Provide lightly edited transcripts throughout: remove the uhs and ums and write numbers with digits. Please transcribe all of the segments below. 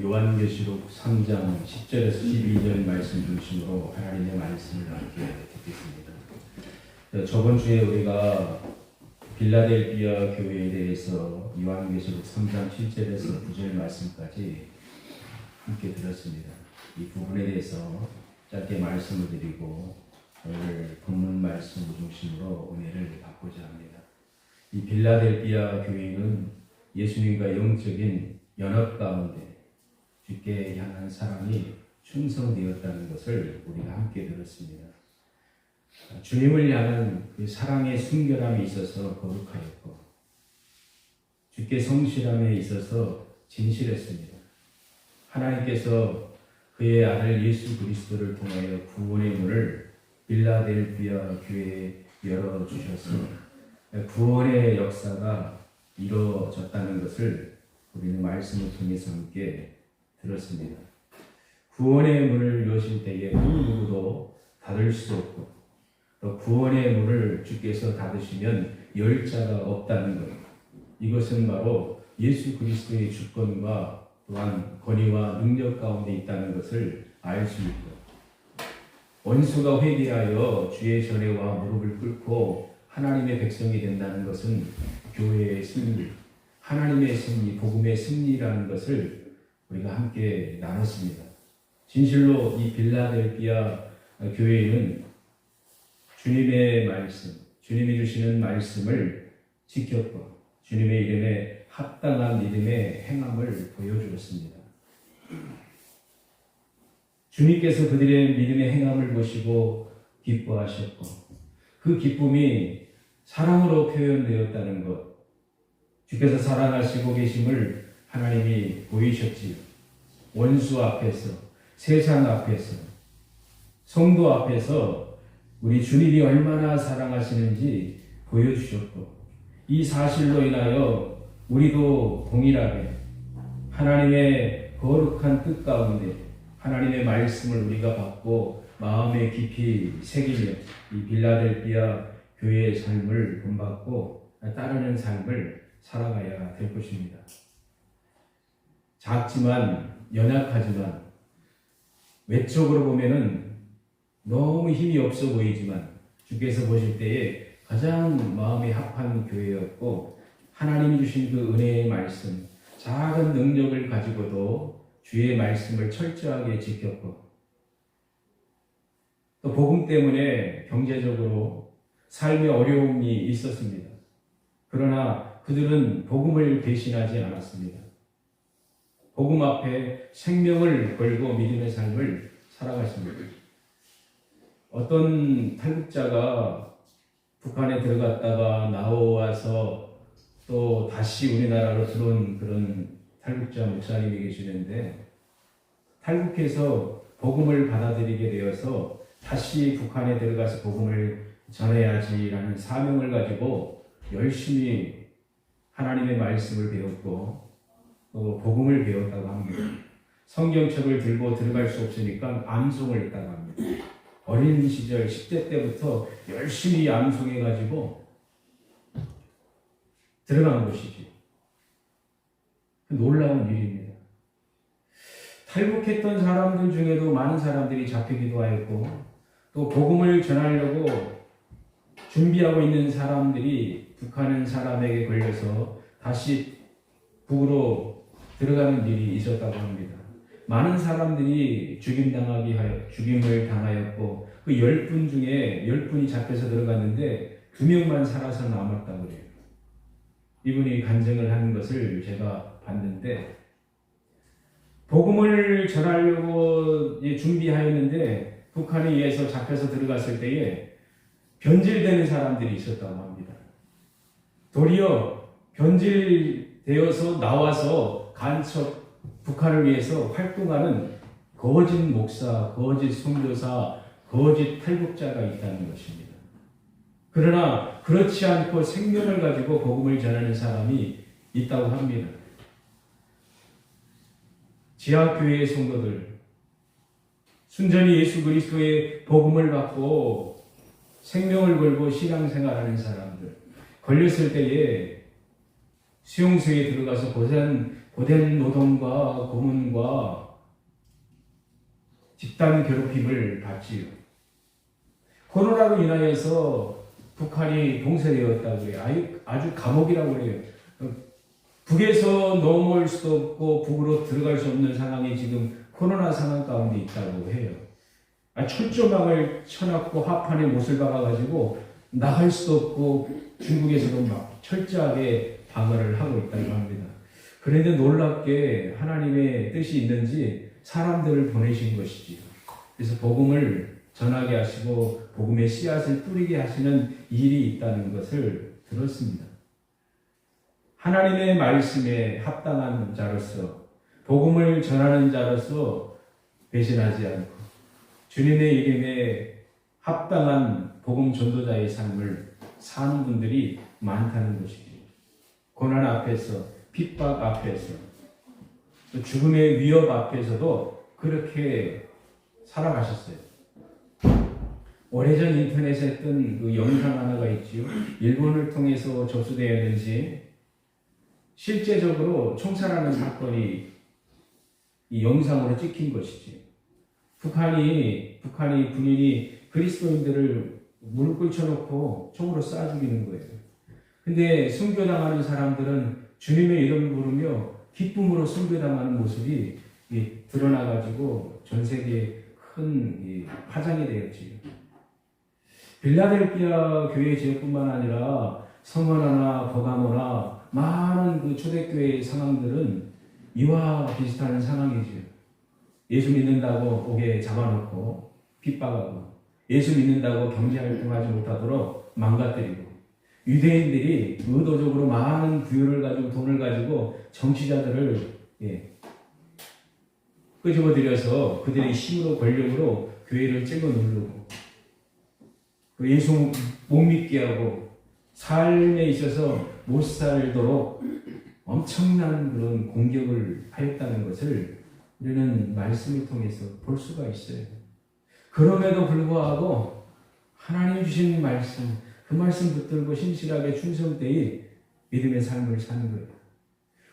요한계시록 3장 10절에서 12절 말씀 중심으로 하나님의 말씀을 함께 듣겠습니다. 저번 주에 우리가 빌라델비아 교회에 대해서 요한계시록 3장 7절에서 9절 말씀까지 함께 들었습니다. 이 부분에 대해서 짧게 말씀을 드리고 오늘 본문 말씀 중심으로 은혜를 받고자 합니다. 이 빌라델비아 교회는 예수님과 영적인 연합 가운데 주께 향한 사랑이 충성되었다는 것을 우리가 함께 들었습니다. 주님을 향한 그 사랑의 순결함이 있어서 거룩하였고 주께 성실함에 있어서 진실했습니다. 하나님께서 그의 아들 예수 그리스도를 통하여 구원의 문을 빌라델비아 교회에 열어주셔서 구원의 역사가 이루어졌다는 것을 우리는 말씀을 통해서 함께 들었습니다. 구원의 문을 여실 때에 그 누구도 닫을 수 없고 또 구원의 문을 주께서 닫으시면 열 자가 없다는 것, 이것은 바로 예수 그리스도의 주권과 또한 권위와 능력 가운데 있다는 것을 알 수 있고, 원수가 회개하여 주의 전에와 무릎을 꿇고 하나님의 백성이 된다는 것은 교회의 승리, 하나님의 승리, 복음의 승리라는 것을 우리가 함께 나눴습니다. 진실로 이 빌라델비아 교회는 주님의 말씀, 주님이 주시는 말씀을 지켰고 주님의 이름에 합당한 믿음의 행함을 보여주었습니다. 주님께서 그들의 믿음의 행함을 보시고 기뻐하셨고 그 기쁨이 사랑으로 표현되었다는 것, 주께서 사랑하시고 계심을 하나님이 보이셨지요. 원수 앞에서, 세상 앞에서, 성도 앞에서 우리 주님이 얼마나 사랑하시는지 보여주셨고, 이 사실로 인하여 우리도 동일하게 하나님의 거룩한 뜻 가운데 하나님의 말씀을 우리가 받고 마음에 깊이 새기며 이 빌라델비아 교회의 삶을 본받고 따르는 삶을 살아가야 될 것입니다. 작지만 연약하지만 외적으로 보면은 너무 힘이 없어 보이지만 주께서 보실 때에 가장 마음에 합한 교회였고, 하나님이 주신 그 은혜의 말씀, 작은 능력을 가지고도 주의 말씀을 철저하게 지켰고, 또 복음 때문에 경제적으로 삶의 어려움이 있었습니다. 그러나 그들은 복음을 배신하지 않았습니다. 복음 앞에 생명을 걸고 믿음의 삶을 살아갔습니다. 어떤 탈북자가 북한에 들어갔다가 나와서 또 다시 우리나라로 들어온 그런 탈북자 목사님이 계시는데, 탈북해서 복음을 받아들이게 되어서 다시 북한에 들어가서 복음을 전해야지라는 사명을 가지고 열심히 하나님의 말씀을 배웠고 또 복음을 배웠다고 합니다. 성경책을 들고 들어갈 수 없으니까 암송을 했다고 합니다. 어린 시절 10대 때부터 열심히 암송해가지고 들어간 것이지. 놀라운 일입니다. 탈북했던 사람들 중에도 많은 사람들이 잡히기도 하였고, 또 복음을 전하려고 준비하고 있는 사람들이 북한 사람에게 걸려서 다시 북으로 들어가는 일이 있었다고 합니다. 많은 사람들이 죽임을 당하였고, 그 10분 중에 10분이 잡혀서 들어갔는데 2명만 살아서 남았다고 그래요. 이분이 간증을 하는 것을 제가 봤는데, 복음을 전하려고 준비하였는데 북한에 의해서 잡혀서 들어갔을 때에 변질되는 사람들이 있었다고 합니다. 도리어 변질되어서 나와서 간첩, 북한을 위해서 활동하는 거짓 목사, 거짓 선교사, 거짓 탈북자가 있다는 것입니다. 그러나 그렇지 않고 생명을 가지고 복음을 전하는 사람이 있다고 합니다. 지하교회의 성도들, 순전히 예수 그리스도의 복음을 받고 생명을 걸고 신앙생활하는 사람들, 걸렸을 때에 수용소에 들어가서 고된 노동과 고문과 집단 괴롭힘을 받지요. 코로나로 인하여서 북한이 봉쇄되었다고 해요. 아주 감옥이라고 해요. 북에서 넘어올 수도 없고 북으로 들어갈 수 없는 상황이 지금 코로나 상황 가운데 있다고 해요. 철조망을 쳐놨고 하판에 못을 박아가지고 나갈 수도 없고 중국에서도 막 철저하게 방어를 하고 있다고 합니다. 그런데 놀랍게 하나님의 뜻이 있는지 사람들을 보내신 것이지요. 그래서 복음을 전하게 하시고 복음의 씨앗을 뿌리게 하시는 일이 있다는 것을 들었습니다. 하나님의 말씀에 합당한 자로서 복음을 전하는 자로서 배신하지 않고 주님의 이름에 합당한 복음 전도자의 삶을 사는 분들이 많다는 것이죠. 고난 앞에서, 핍박 앞에서, 또 죽음의 위협 앞에서도 그렇게 살아가셨어요. 오래전 인터넷에 뜬 그 영상 하나가 있지요. 일본을 통해서 접수되었는지 실제적으로 총살하는 사건이 이 영상으로 찍힌 것이지. 북한이 군인이 그리스도인들을 무릎 꿇혀놓고 총으로 쏴 죽이는 거예요. 근데 순교당하는 사람들은 주님의 이름을 부르며 기쁨으로 순교당하는 모습이 드러나가지고 전 세계에 큰 파장이 되었지요. 빌라델피아 교회 지역뿐만 아니라 성원화나 버가모나 많은 그 초대교회의 상황들은 이와 비슷한 상황이지요. 예수 믿는다고 옥에 잡아놓고 핍박하고 예수 믿는다고 경제활동하지 못하도록 망가뜨리고 유대인들이 의도적으로 많은 부유를 가지고 돈을 가지고 정치자들을 끄집어들여서 그들의 힘으로 권력으로 교회를 찔러 누르고 예수 못 믿게 하고 삶에 있어서 못 살도록 엄청난 그런 공격을 하였다는 것을 우리는 말씀을 통해서 볼 수가 있어요. 그럼에도 불구하고 하나님 주신 말씀, 그 말씀 붙들고 신실하게 충성되이 믿음의 삶을 사는 거예요.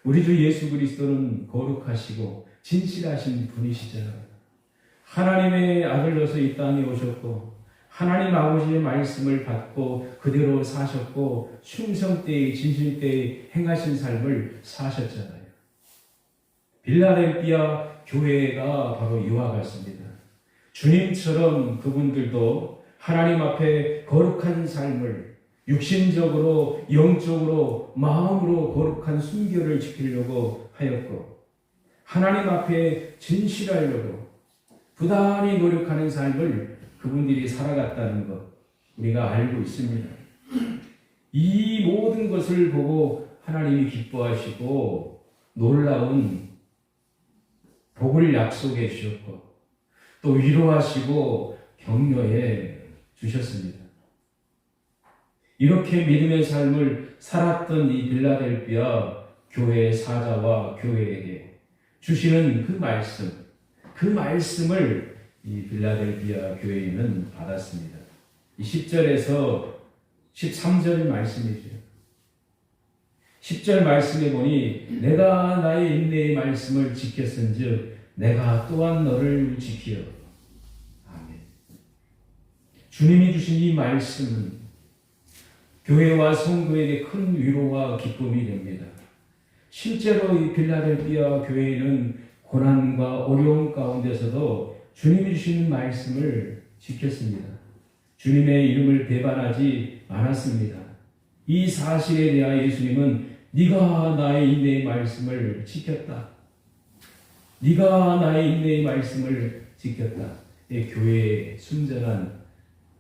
우리 주 예수 그리스도는 거룩하시고 진실하신 분이시잖아요. 하나님의 아들로서 이 땅에 오셨고 하나님 아버지의 말씀을 받고 그대로 사셨고 충성되이 진실되이 행하신 삶을 사셨잖아요. 빌라델피아 교회가 바로 이와 같습니다. 주님처럼 그분들도 하나님 앞에 거룩한 삶을 육신적으로 영적으로 마음으로 거룩한 순결을 지키려고 하였고 하나님 앞에 진실하려고 부단히 노력하는 삶을 그분들이 살아갔다는 것 우리가 알고 있습니다. 이 모든 것을 보고 하나님이 기뻐하시고 놀라운 복을 약속해 주셨고 또 위로하시고 격려해 주셨습니다. 이렇게 믿음의 삶을 살았던 이 빌라델피아 교회의 사자와 교회에게 주시는 그 말씀을 이 빌라델피아 교회는 받았습니다. 이 10절에서 13절 말씀이죠. 10절 말씀에 보니 내가 나의 인내의 말씀을 지켰은즉 내가 또한 너를 지키어. 아멘. 주님이 주신 이 말씀은 교회와 성도에게 큰 위로와 기쁨이 됩니다. 실제로 이 빌라델피아 교회는 고난과 어려움 가운데서도 주님이 주신 말씀을 지켰습니다. 주님의 이름을 배반하지 않았습니다. 이 사실에 대하여 예수님은 네가 나의 인내의 말씀을 지켰다. 네가 나의 인내의 말씀을 지켰다. 교회의 순전한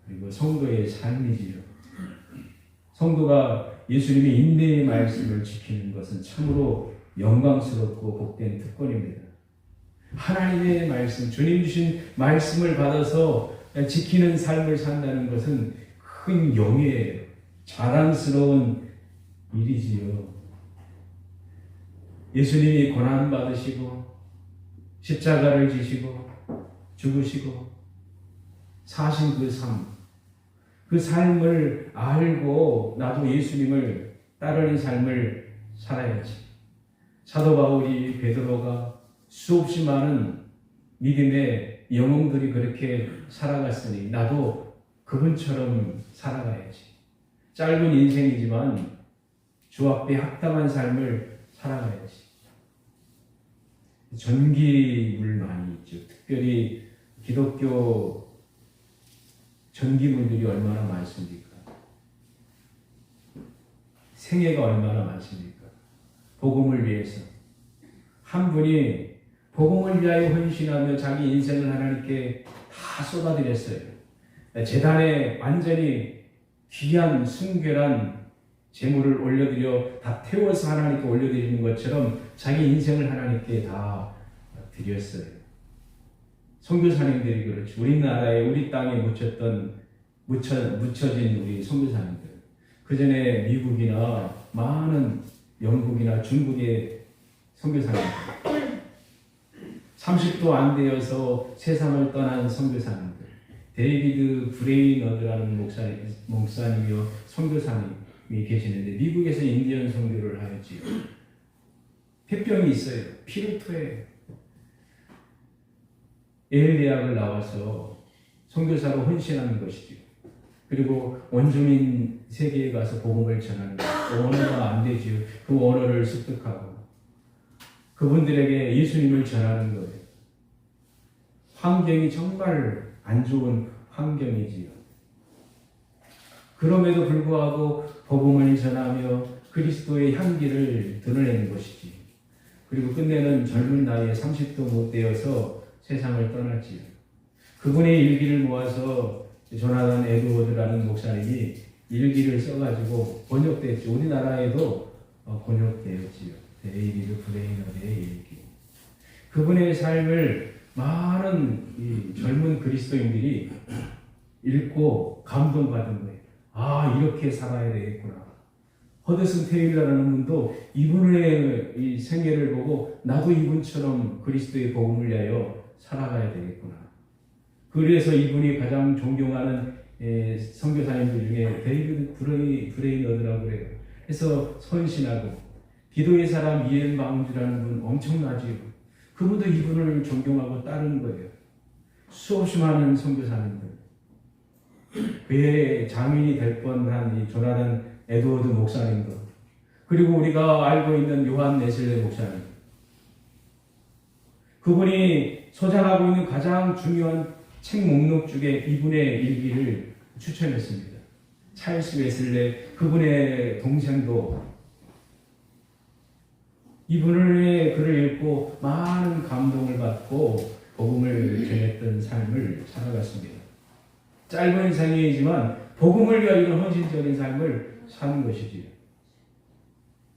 그리고 성도의 삶이지요. 성도가 예수님의 인내의 말씀을 지키는 것은 참으로 영광스럽고 복된 특권입니다. 하나님의 말씀, 주님 주신 말씀을 받아서 지키는 삶을 산다는 것은 큰 영예예요. 자랑스러운 일이지요. 예수님이 고난받으시고 십자가를 지시고 죽으시고 사신 그 삶을 알고 나도 예수님을 따르는 삶을 살아야지. 사도 바울이 베드로가 수없이 많은 믿음의 영웅들이 그렇게 살아갔으니 나도 그분처럼 살아가야지. 짧은 인생이지만 주 앞에 합당한 삶을 살아가야지. 전기물 많이 있죠. 특별히 기독교 전기물들이 얼마나 많습니까? 생애가 얼마나 많습니까? 복음을 위해서. 한 분이 복음을 위하여 헌신하며 자기 인생을 하나님께 다 쏟아드렸어요. 제단에 완전히 귀한 순결한 제물을 올려드려 다 태워서 하나님께 올려드리는 것처럼 자기 인생을 하나님께 다 드렸어요. 선교사님들이 그렇죠. 우리나라에 우리 땅에 묻혀진 우리 선교사님들. 그 전에 미국이나 많은 영국이나 중국의 선교사님들. 30도 안 되어서 세상을 떠난 선교사님들. 데이비드 브레이너드라는 목사님이요 선교사님이 계시는데 미국에서 인디언 선교를 하였지요. 폐병이 있어요. 피를 토해요. 예일 대학을 나와서 선교사로 헌신하는 것이죠. 그리고 원주민 세계에 가서 복음을 전하는 것. 언어가 안 되지요. 그 언어를 습득하고 그분들에게 예수님을 전하는 거예요. 환경이 정말 안 좋은 환경이지요. 그럼에도 불구하고 복음을 전하며 그리스도의 향기를 드러내는 것이지. 그리고 끝내는 젊은 나이에 30도 못 되어서 세상을 떠났지요. 그분의 일기를 모아서 조나단 에드워드라는 목사님이 일기를 써가지고 번역됐죠. 우리나라에도 번역되었지요. 데이비드 브레이너드의 일기. 그분의 삶을 많은 이 젊은 그리스도인들이 읽고 감동받은 거예요. 아, 이렇게 살아야 되겠구나. 허드슨 테일러라는 분도 이분의 이 생애를 보고 나도 이분처럼 그리스도의 복음을 위하여 살아가야 되겠구나. 그래서 이분이 가장 존경하는 선교사님들 중에 데이비드 브레이너드라고 그래요. 그래서 선신하고 기도의 사람 이엔 바운즈라는 분 엄청나지요. 그분도 이분을 존경하고 따르는 거예요. 수없이 많은 선교사님들. 그의 장인이 될 뻔한 이 조나단 에드워드 목사님도, 그리고 우리가 알고 있는 요한 네슬레 목사님. 그분이 소장하고 있는 가장 중요한 책 목록 중에 이분의 일기를 추천했습니다. 찰스 웨슬레, 그분의 동생도 이분의 글을 읽고 많은 감동을 받고 복음을 전했던 삶을 살아갔습니다. 짧은 인생이지만 복음을 위하여 헌신적인 삶을 사는 것이지요.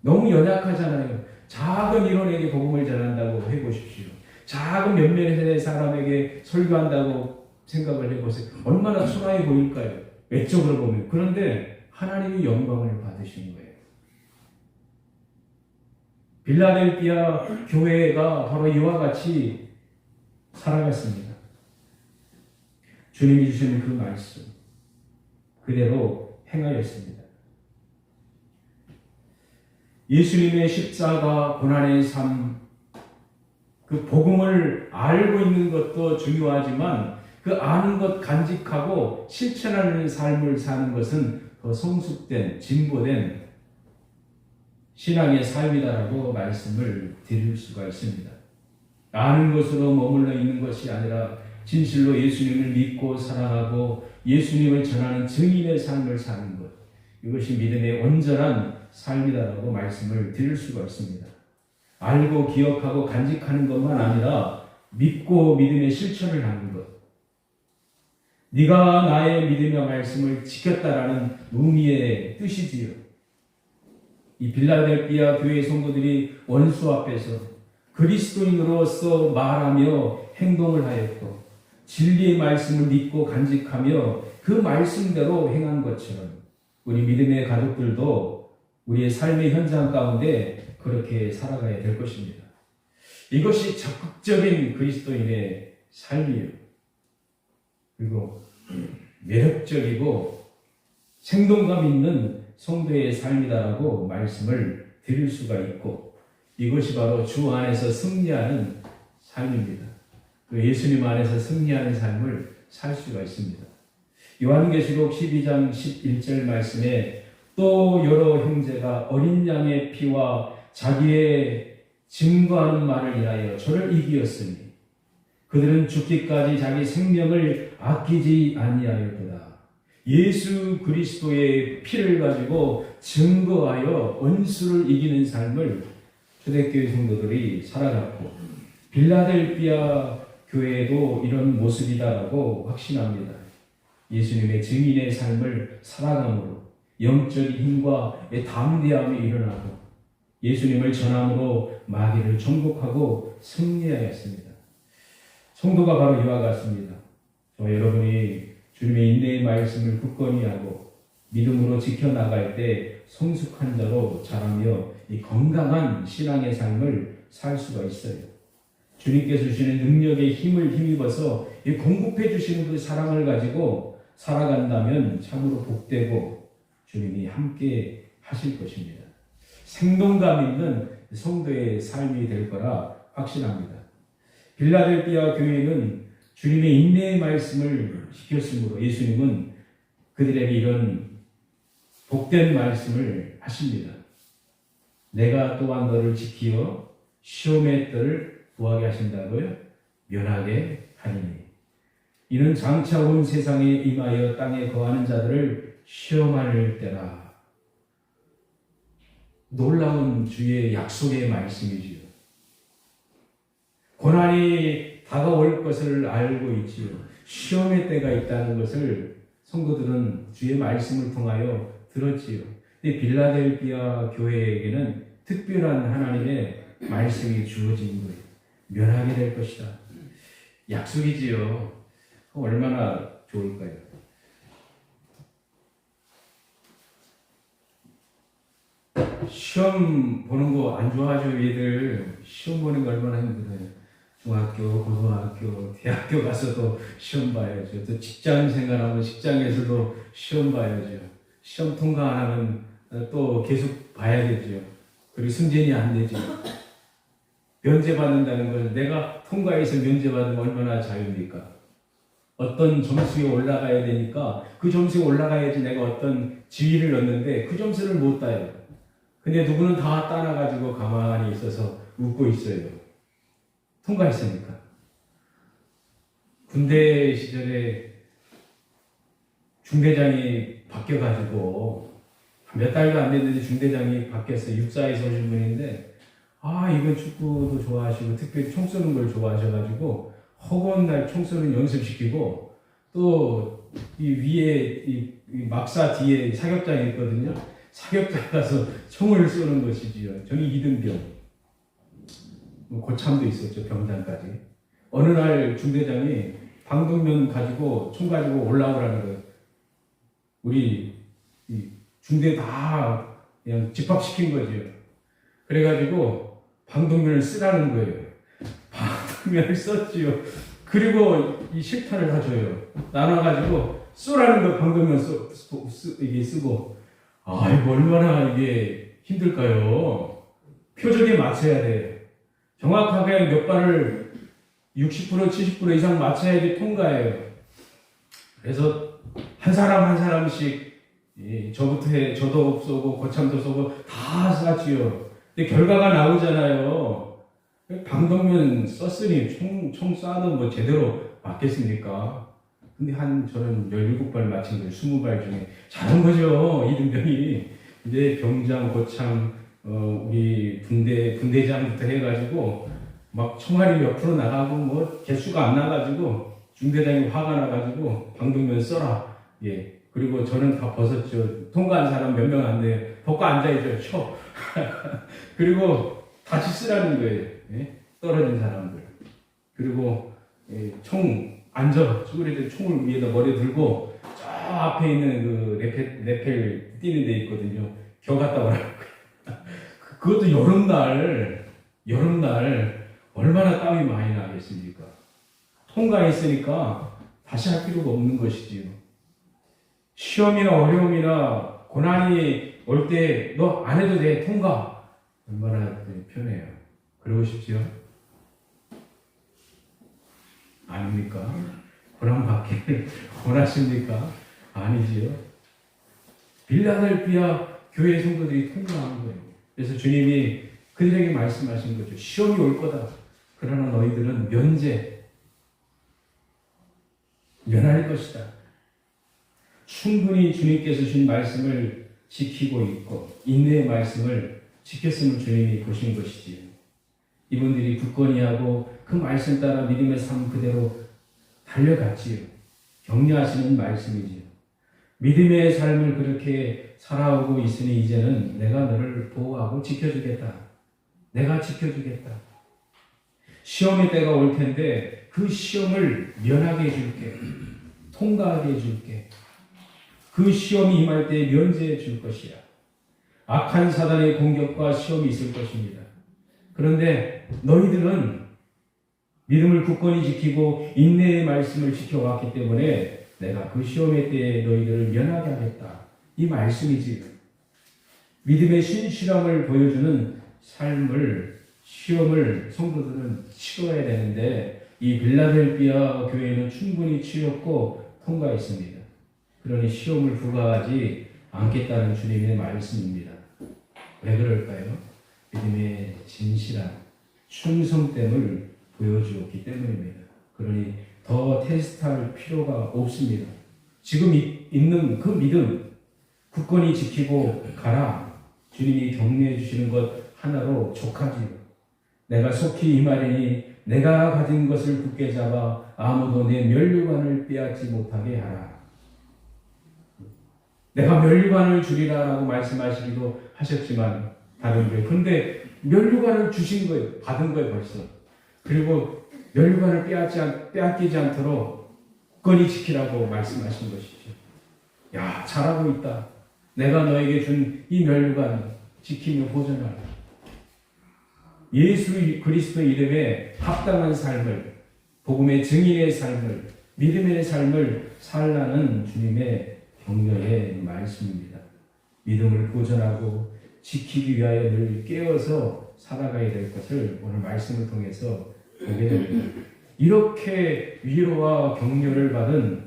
너무 연약하잖아요. 작은 일원에게 복음을 전한다고 해보십시오. 작은 몇몇의 사람에게 설교한다고 생각을 해보세요. 얼마나 초라해 보일까요? 외적으로 보면. 그런데 하나님이 영광을 받으시는 거예요. 빌라델피아 교회가 바로 이와 같이 살아갔습니다. 주님이 주시는 그 말씀 그대로 행하였습니다. 예수님의 십자가 고난의 삶, 그 복음을 알고 있는 것도 중요하지만 그 아는 것 간직하고 실천하는 삶을 사는 것은 더 성숙된, 진보된 신앙의 삶이다라고 말씀을 드릴 수가 있습니다. 아는 것으로 머물러 있는 것이 아니라 진실로 예수님을 믿고 사랑하고 예수님을 전하는 증인의 삶을 사는 것, 이것이 믿음의 온전한 삶이다라고 말씀을 드릴 수가 있습니다. 알고 기억하고 간직하는 것만 아니라 믿고 믿음의 실천을 하는 것. 네가 나의 믿음의 말씀을 지켰다라는 의미의 뜻이지요. 이 빌라델피아 교회 성도들이 원수 앞에서 그리스도인으로서 말하며 행동을 하였고 진리의 말씀을 믿고 간직하며 그 말씀대로 행한 것처럼 우리 믿음의 가족들도 우리의 삶의 현장 가운데 그렇게 살아가야 될 것입니다. 이것이 적극적인 그리스도인의 삶이에요. 그리고 매력적이고 생동감 있는 성도의 삶이다라고 말씀을 드릴 수가 있고, 이것이 바로 주 안에서 승리하는 삶입니다. 그 예수님 안에서 승리하는 삶을 살 수가 있습니다. 요한계시록 12장 11절 말씀에 또 여러 형제가 어린 양의 피와 자기의 증거하는 말을 인하여 저를 이기었으니 그들은 죽기까지 자기 생명을 아끼지 아니하였도다. 예수 그리스도의 피를 가지고 증거하여 원수를 이기는 삶을 초대교회 성도들이 살아갔고 빌라델비아 교회도 이런 모습이다라고 확신합니다. 예수님의 증인의 삶을 살아감으로 영적인 힘과 담대함이 일어나고 예수님을 전함으로 마귀를 정복하고 승리하였습니다. 성도가 바로 이와 같습니다. 저와 여러분이 주님의 인내의 말씀을 굳건히 하고 믿음으로 지켜나갈 때 성숙한 자로 자라며 이 건강한 신앙의 삶을 살 수가 있어요. 주님께서 주시는 능력의 힘을 힘입어서 이 공급해 주시는 그 사랑을 가지고 살아간다면 참으로 복되고 주님이 함께 하실 것입니다. 생동감 있는 성도의 삶이 될 거라 확신합니다. 빌라델비아 교회는 주님의 인내의 말씀을 지켰으므로 예수님은 그들에게 이런 복된 말씀을 하십니다. 내가 또한 너를 지키어 시험의 뜰을 구하게 하신다고요? 면하게 하리니 이는 장차 온 세상에 임하여 땅에 거하는 자들을 시험할 때라. 놀라운 주의 약속의 말씀이지요. 고난이 다가올 것을 알고 있지요. 시험의 때가 있다는 것을 성도들은 주의 말씀을 통하여 들었지요. 근데 빌라델비아 교회에게는 특별한 하나님의 말씀이 주어진 거예요. 면하게 될 것이다. 약속이지요. 얼마나 좋을까요? 시험 보는 거 안 좋아하죠, 얘들. 시험 보는 거 얼마나 힘들어요. 중학교, 고등학교, 대학교 가서도 시험 봐야죠. 또 직장 생활하면 직장에서도 시험 봐야죠. 시험 통과 안 하면 또 계속 봐야 되죠. 그리고 승진이 안 되죠. 면제 받는다는 건 내가 통과해서 면제 받으면 얼마나 자유입니까? 어떤 점수에 올라가야 되니까 그 점수에 올라가야지 내가 어떤 지위를 얻는데 그 점수를 못 따요. 근데 누구는 다 따라가지고 가만히 있어서 웃고 있어요. 통과했으니까. 군대 시절에 중대장이 바뀌어가지고 몇 달도 안 됐는데 중대장이 바뀌었어요. 육사에서 오신 분인데 이번 축구도 좋아하시고 특별히 총 쏘는 걸 좋아하셔가지고 허구한 날 총 쏘는 연습시키고 또 이 위에 이 막사 뒤에 사격장이 있거든요. 사격장 가서 총을 쏘는 것이지요. 저는 이등병. 고참도 있었죠. 병장까지. 어느 날 중대장이 방독면 가지고 총 가지고 올라오라는 거예요. 우리 중대 다 그냥 집합시킨 거죠. 그래가지고 방독면을 쓰라는 거예요. 방독면을 썼지요. 그리고 이 실탄을 다 줘요. 나눠가지고 쏘라는 거 방독면 이게 쓰고. 이거 얼마나 이게 힘들까요? 표적에 맞춰야 돼. 정확하게 몇 발을 60% 70% 이상 맞춰야지 통과해요. 그래서 한 사람 한 사람씩 저부터 저도 쏘고 고참도 쏘고 다 쐈지요. 근데 결과가 나오잖아요. 방독면 썼으니 총 쏴도 뭐 제대로 맞겠습니까? 근데 저는 17발 맞힌 거예요. 20발 중에. 잘한 거죠. 이등병이. 이제 병장, 고참, 우리 분대장부터 해가지고 막 총알이 몇 프로 나가고 뭐 개수가 안 나가지고 중대장이 화가 나가지고 방독면 써라. 예. 그리고 저는 다 벗었죠. 통과한 사람 몇 명 안 돼요. 벗고 앉아있죠. 쳐. 그리고 다시 쓰라는 거예요. 예? 떨어진 사람들. 그리고 총 앉아. 쭈그리들 총을 위에다 머리에 들고 저 앞에 있는 그 레펠 뛰는 데 있거든요. 겨 갔다 오라고. 그것도 여름날 얼마나 땀이 많이 나겠습니까? 통과했으니까 다시 할 필요가 없는 것이지요. 시험이나 어려움이나 고난이 올 때 너 안 해도 돼. 통과. 얼마나 편해요. 그러고 싶지요? 아닙니까? 고난받기를 원하십니까? 아니지요. 빌라델피아 교회 성도들이 통과한 거예요. 그래서 주님이 그들에게 말씀하신 거죠. 시험이 올 거다. 그러나 너희들은 면할 것이다. 충분히 주님께서 주신 말씀을 지키고 있고 인내의 말씀을 지켰음을 주님이 보신 것이지요. 이분들이 굳건히 하고 그 말씀 따라 믿음의 삶 그대로 달려갔지요. 격려하시는 말씀이지요. 믿음의 삶을 그렇게 살아오고 있으니 이제는 내가 너를 보호하고 지켜주겠다. 내가 지켜주겠다. 시험의 때가 올 텐데 그 시험을 면하게 해줄게. 통과하게 해줄게. 그 시험이 임할 때 면제해 줄 것이야. 악한 사단의 공격과 시험이 있을 것입니다. 그런데 너희들은 믿음을 굳건히 지키고 인내의 말씀을 지켜왔기 때문에 내가 그 시험의 때에 너희들을 면하게 하겠다. 이 말씀이지. 믿음의 신실함을 보여주는 시험을 성도들은 치러야 되는데 이 빌라델피아 교회는 충분히 치렀고 통과했습니다. 그러니 시험을 부과하지 않겠다는 주님의 말씀입니다. 왜 그럴까요? 믿음의 진실한 충성됨을 보여주었기 때문입니다. 그러니 더 테스트할 필요가 없습니다. 지금 있는 그 믿음 굳건히 지키고 가라. 주님이 격려해 주시는 것 하나로 족하지요. 내가 속히 임하리니 내가 가진 것을 굳게 잡아 아무도 내 면류관을 빼앗지 못하게 하라. 내가 면류관을 주리라 라고 말씀하시기도 하셨지만 다른 교회. 근데 면류관을 주신 거예요. 받은 거예요 벌써. 그리고 면류관을 빼앗기지 않도록 굳건히 지키라고 말씀하신 것이죠. 야, 잘하고 있다. 내가 너에게 준 이 면류관 지키며 보존하라. 예수 그리스도의 이름에 합당한 삶을, 복음의 증인의 삶을, 믿음의 삶을 살라는 주님의 격려의 말씀입니다. 믿음을 보존하고 지키기 위하여 늘 깨어서 살아가야 될 것을 오늘 말씀을 통해서 보게 됩니다. 이렇게 위로와 격려를 받은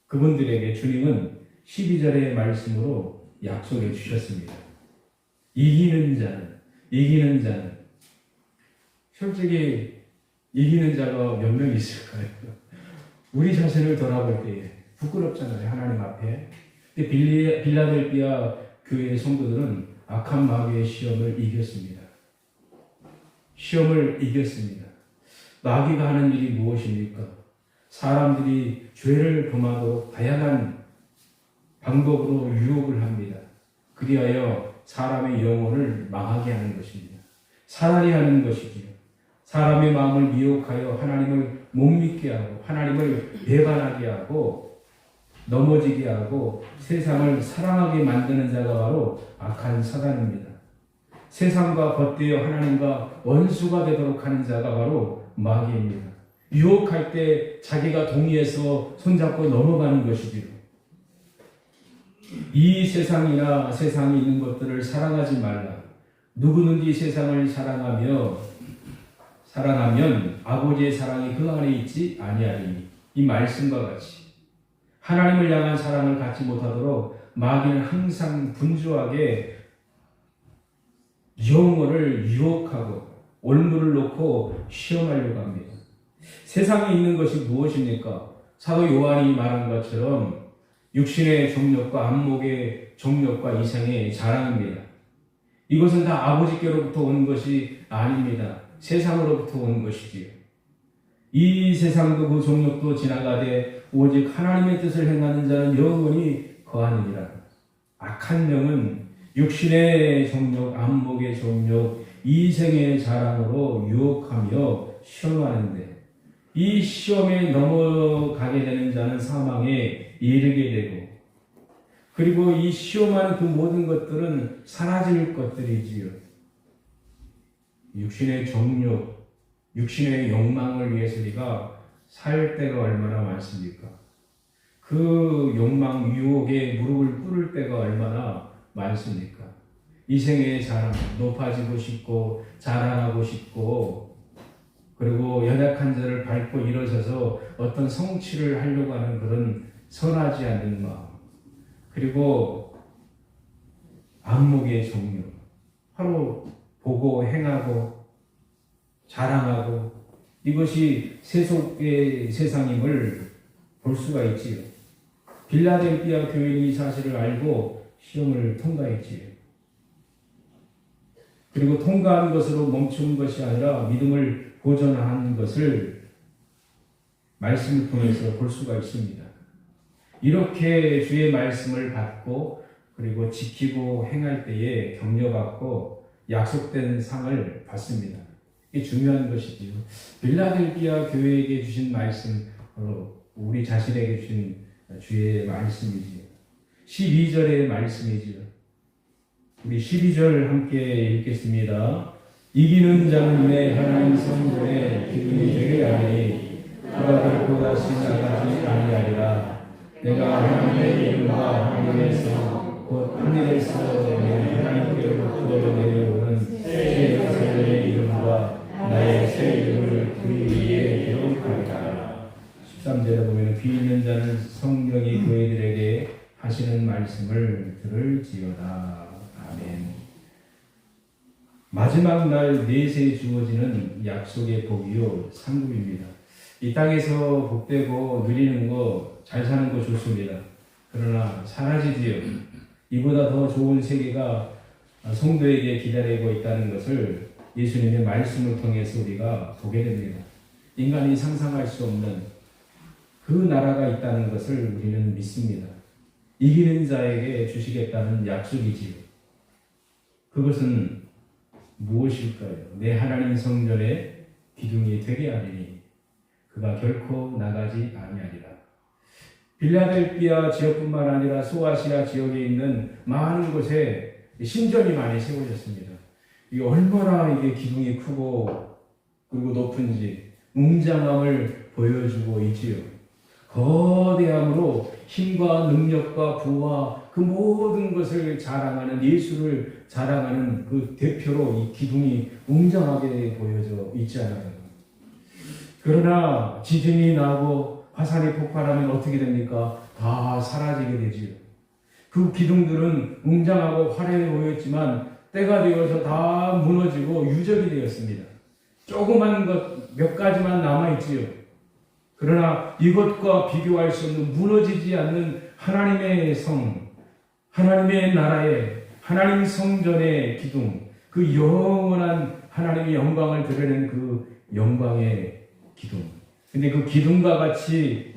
그분들에게 주님은 12절의 말씀으로 약속해 주셨습니다. 이기는 자는 솔직히 이기는 자가 몇 명 있을까요? 우리 자신을 돌아볼 때에 부끄럽잖아요. 하나님 앞에. 근데 빌라델피아 교회의 성도들은 악한 마귀의 시험을 이겼습니다. 마귀가 하는 일이 무엇입니까? 사람들이 죄를 범하도록 다양한 방법으로 유혹을 합니다. 그리하여 사람의 영혼을 망하게 하는 것입니다. 살아야 하는 것이지요. 사람의 마음을 미혹하여 하나님을 못 믿게 하고 하나님을 배반하게 하고 넘어지게 하고 세상을 사랑하게 만드는 자가 바로 악한 사단입니다. 세상과 덧대어 하나님과 원수가 되도록 하는 자가 바로 마귀입니다. 유혹할 때 자기가 동의해서 손잡고 넘어가는 것이지요. 이 세상이나 세상에 있는 것들을 사랑하지 말라. 누구든지 세상을 사랑하면 아버지의 사랑이 그 안에 있지 아니하리니. 이 말씀과 같이 하나님을 향한 사랑을 갖지 못하도록 마귀는 항상 분주하게 영혼을 유혹하고 올무를 놓고 시험하려고 합니다. 세상에 있는 것이 무엇입니까? 사도 요한이 말한 것처럼 육신의 정욕과 안목의 정욕과 이상의 자랑입니다. 이것은 다 아버지께로부터 온 것이 아닙니다. 세상으로부터 온 것이지요. 이 세상도 그 정욕도 지나가되 오직 하나님의 뜻을 행하는 자는 영원히 거하느니라. 악한 영은 육신의 정욕, 안목의 정욕, 이생의 자랑으로 유혹하며 시험하는데 이 시험에 넘어가게 되는 자는 사망에 이르게 되고 그리고 이 시험하는 그 모든 것들은 사라질 것들이지요. 육신의 정욕, 육신의 욕망을 위해서 우리가 살 때가 얼마나 많습니까? 그 욕망, 유혹에 무릎을 꿇을 때가 얼마나 많습니까? 이생의 사람, 높아지고 싶고 자랑하고 싶고 그리고 연약한 자를 밟고 일어서서 어떤 성취를 하려고 하는 그런 선하지 않는 마음, 그리고 안목의 종류, 바로 보고 행하고 자랑하고, 이것이 세속의 세상임을 볼 수가 있지요. 빌라델피아 교인이 이 사실을 알고 시험을 통과했지요. 그리고 통과한 것으로 멈춘 것이 아니라 믿음을 보존한 것을 말씀을 통해서 볼 수가 있습니다. 이렇게 주의 말씀을 받고 그리고 지키고 행할 때에 격려받고 약속된 상을 받습니다. 이게 중요한 것이지요. 빌라델피아 교회에게 주신 말씀, 우리 자신에게 주신 주의 말씀이지요. 12절의 말씀이지요. 우리 12절 함께 읽겠습니다. 이기는 자는 내 하나님 성전에 기둥이 되게 하리니 그가 결코 다시 나가지 아니하리라. 내가 하나님의 이름과 하늘에서 곧 하늘에서 내 하나님께로부터 내려오는 새 성전의 이름과 나의 새 이름을 그 위에 기록하리라. 13절에 보면 귀 있는 자는 성령이 그들에게 하시는 말씀을 들을지어다. 아멘. 마지막 날 내세에 주어지는 약속의 복이요 상급입니다. 이 땅에서 복되고 누리는 거, 잘 사는 거 좋습니다. 그러나 사라지지요. 이보다 더 좋은 세계가 성도에게 기다리고 있다는 것을 예수님의 말씀을 통해서 우리가 보게 됩니다. 인간이 상상할 수 없는 그 나라가 있다는 것을 우리는 믿습니다. 이기는 자에게 주시겠다는 약속이지요. 그것은 무엇일까요? 내 하나님 성전에 기둥이 되게 하리니 그가 결코 나가지 아니하리라. 빌라델피아 지역뿐만 아니라 소아시아 지역에 있는 많은 곳에 신전이 많이 세워졌습니다. 이게 얼마나 이게 기둥이 크고 그리고 높은지 웅장함을 보여주고 있지요. 거대함으로 힘과 능력과 부와 그 모든 것을 자랑하는, 예수를 자랑하는 그 대표로 이 기둥이 웅장하게 보여져 있잖아요. 그러나 지진이 나고 화산이 폭발하면 어떻게 됩니까? 다 사라지게 되지요. 그 기둥들은 웅장하고 화려해 보였지만 때가 되어서 다 무너지고 유적이 되었습니다. 조그만 것 몇 가지만 남아있지요. 그러나 이것과 비교할 수 없는, 무너지지 않는 하나님의 성, 하나님의 나라의, 하나님 성전의 기둥, 그 영원한 하나님의 영광을 드러내는 그 영광의 기둥. 근데 그 기둥과 같이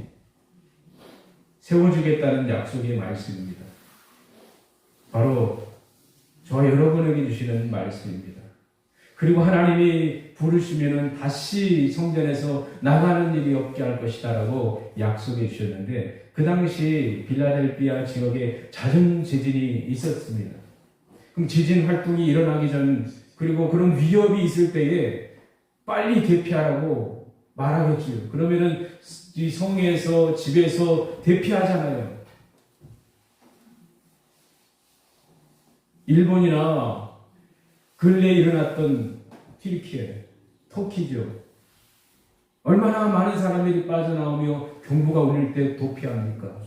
세워주겠다는 약속의 말씀입니다. 바로 저와 여러분에게 주시는 말씀입니다. 그리고 하나님이 부르시면은 다시 성전에서 나가는 일이 없게 할 것이다라고 약속해 주셨는데, 그 당시 빌라델피아 지역에 잦은 지진이 있었습니다. 그럼 지진 활동이 일어나기 전, 그리고 그런 위협이 있을 때에 빨리 대피하라고 말하겠지요. 그러면은 이 성에서, 집에서 대피하잖아요. 일본이나 근래에 일어났던 터키죠. 얼마나 많은 사람들이 빠져나오며 경보가 울릴 때 도피합니까?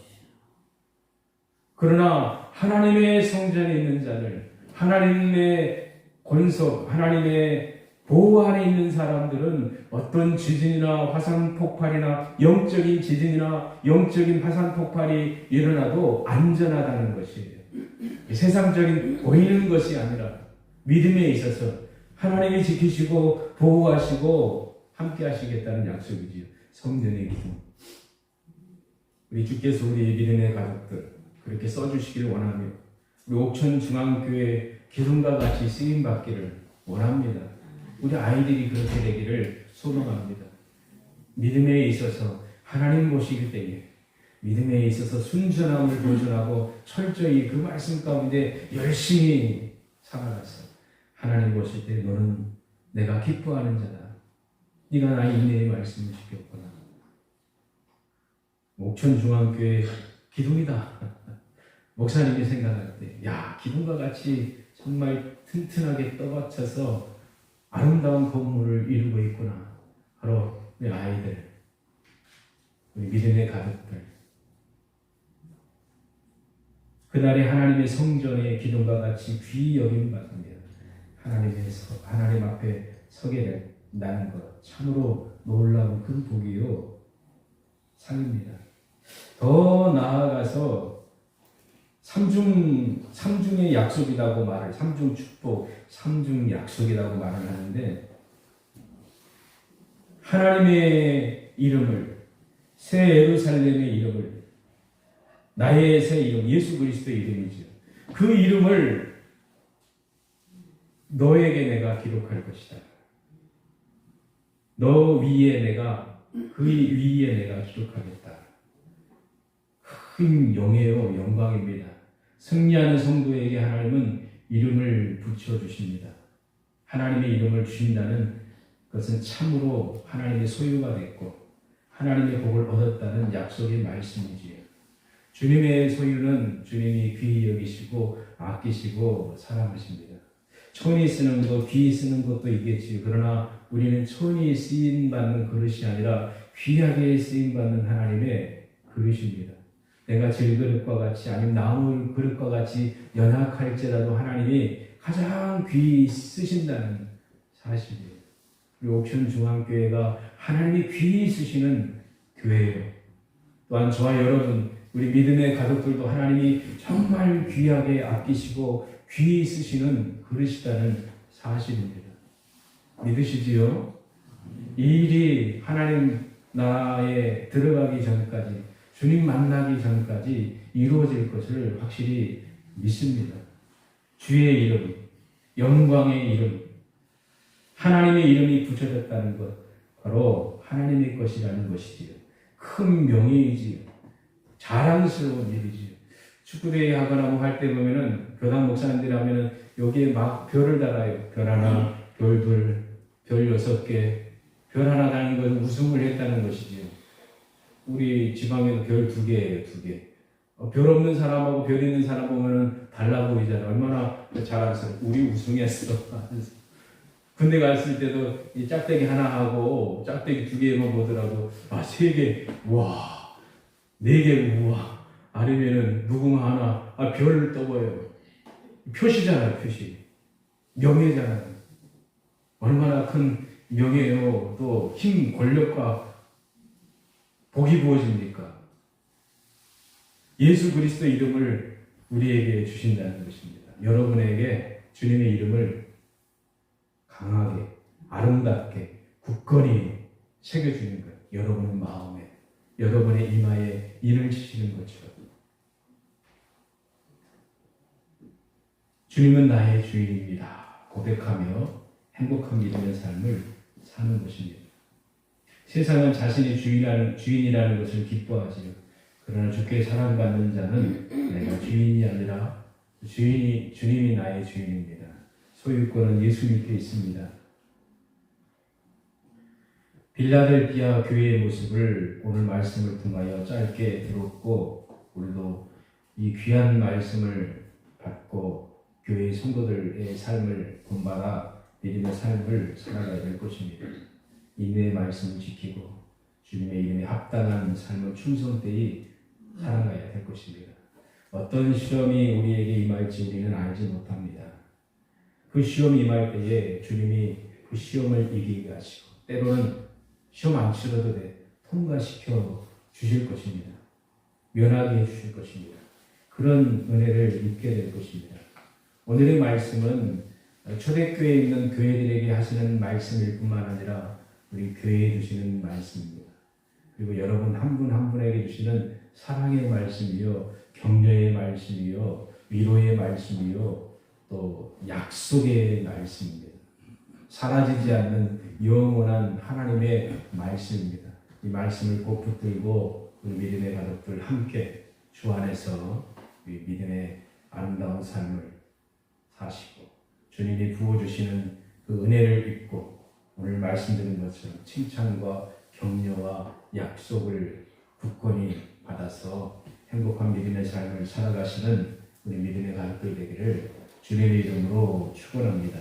그러나 하나님의 성전에 있는 자들, 하나님의 권석, 하나님의 보호 안에 있는 사람들은 어떤 지진이나 화산 폭발이나 영적인 지진이나 영적인 화산 폭발이 일어나도 안전하다는 것이에요. 세상적인 보이는 것이 아니라 믿음에 있어서 하나님이 지키시고 보호하시고 함께 하시겠다는 약속이지요. 성전의 기둥. 우리 주께서 우리 믿음의 가족들 그렇게 써주시기를 원하며, 우리 옥천중앙교회 기둥과 같이 쓰임받기를 원합니다. 우리 아이들이 그렇게 되기를 소망합니다. 믿음에 있어서 하나님 보시기 때문에 믿음에 있어서 순전함을 보존하고 철저히 그 말씀 가운데 열심히 살아가서 하나님 보실 때 너는 내가 기뻐하는 자다. 네가 나의 인내의 말씀을 지켰구나. 옥천중앙교회 기둥이다. 목사님이 생각할 때, 야, 기둥과 같이 정말 튼튼하게 떠받쳐서 아름다운 건물을 이루고 있구나. 바로 우리 아이들, 우리 믿음의 가족들. 그날이 하나님의 성전의 기둥과 같이 귀히 여김 받습니다. 하나님 앞에 서게 된다는 것, 참으로 놀라운 큰 복이요 상입니다. 더 나아가서 삼중의 약속이라고 말을, 삼중 축복, 삼중 약속이라고 말을 하는데, 하나님의 이름을, 새 예루살렘의 이름을, 나의 새 이름, 예수 그리스도의 이름이죠. 그 이름을 너에게 내가 기록할 것이다. 너 위에 내가, 그 위에 내가 기록하겠다. 큰 영예요, 영광입니다. 승리하는 성도에게 하나님은 이름을 붙여주십니다. 하나님의 이름을 주신다는 것은 참으로 하나님의 소유가 됐고 하나님의 복을 얻었다는 약속의 말씀이지요. 주님의 소유는 주님이 귀히 여기시고 아끼시고 사랑하십니다. 천이 쓰는 것, 귀히 쓰는 것도 있겠지요. 그러나 우리는 천이 쓰임받는 그릇이 아니라 귀하게 쓰임받는 하나님의 그릇입니다. 내가 질그릇과 같이 아니면 나무 그릇과 같이 연약할지라도 하나님이 가장 귀히 쓰신다는 사실이에요. 우리 옥천 중앙교회가 하나님이 귀히 쓰시는 교회예요. 또한 저와 여러분, 우리 믿음의 가족들도 하나님이 정말 귀하게 아끼시고 귀히 쓰시는 그릇이라는 사실입니다. 믿으시지요? 이 일이 하나님 나라에 들어가기 전까지, 주님 만나기 전까지 이루어질 것을 확실히 믿습니다. 주의 이름, 영광의 이름, 하나님의 이름이 붙여졌다는 것, 바로 하나님의 것이라는 것이지요. 큰 명예이지요. 자랑스러운 일이지요. 축구대회 하거나 뭐 할 때 보면은 교당 목사님들이 하면은 여기에 막 별을 달아요. 별 하나, 별 둘, 별 6개, 별 하나 달는 것은 우승을 했다는 것이지요. 우리 지방에도 별 2개예요, 2개. 별 없는 사람하고 별 있는 사람 보면은 달라 보이잖아. 얼마나 자랑스러워. 우리 우승했어. 군대 갔을 때도 이 짝대기 하나 하고 짝대기 2개만 보더라도 3개, 와, 4개, 우와. 아니면은 무궁화 하나, 별을 떠보여요. 표시잖아요, 표시. 명예잖아요. 얼마나 큰 명예요. 또 힘, 권력과 복이 부어집니까? 예수 그리스도 이름을 우리에게 주신다는 것입니다. 여러분에게 주님의 이름을 강하게, 아름답게, 굳건히 새겨주는 것. 여러분의 마음에, 여러분의 이마에 인을 치시는 것처럼. 주님은 나의 주인입니다. 고백하며 행복한 믿음의 삶을 사는 것입니다. 세상은 자신이 주인이라는 것을 기뻐하지요. 그러나 주께 사랑받는 자는 내가 주인이 아니라 주님이 나의 주인입니다. 소유권은 예수님께 있습니다. 빌라델피아 교회의 모습을 오늘 말씀을 통하여 짧게 들었고, 우리도 이 귀한 말씀을 받고 교회의 성도들의 삶을 본받아 믿음의 삶을 살아가야 될 것입니다. 인내의 말씀을 지키고 주님의 이름에 합당한 삶을 충성되이 살아가야 될 것입니다. 어떤 시험이 우리에게 임할지 우리는 알지 못합니다. 그 시험이 임할 때에 주님이 그 시험을 이기게 하시고 때로는 시험 안 치러도 돼 통과시켜 주실 것입니다. 면하게 해주실 것입니다. 그런 은혜를 입게 될 것입니다. 오늘의 말씀은 초대교회에 있는 교회들에게 하시는 말씀일 뿐만 아니라 우리 교회에 주시는 말씀입니다. 그리고 여러분 한 분 한 분에게 주시는 사랑의 말씀이요, 격려의 말씀이요, 위로의 말씀이요, 또 약속의 말씀입니다. 사라지지 않는 영원한 하나님의 말씀입니다. 이 말씀을 꼭 붙들고 우리 믿음의 가족들 함께 주 안에서 우리 믿음의 아름다운 삶을 사시고 주님이 부어주시는 그 은혜를 입고 오늘 말씀드린 것처럼 칭찬과 격려와 약속을 굳건히 받아서 행복한 믿음의 삶을 살아가시는 우리 믿음의 가족들 되기를 주님의 이름으로 축원합니다.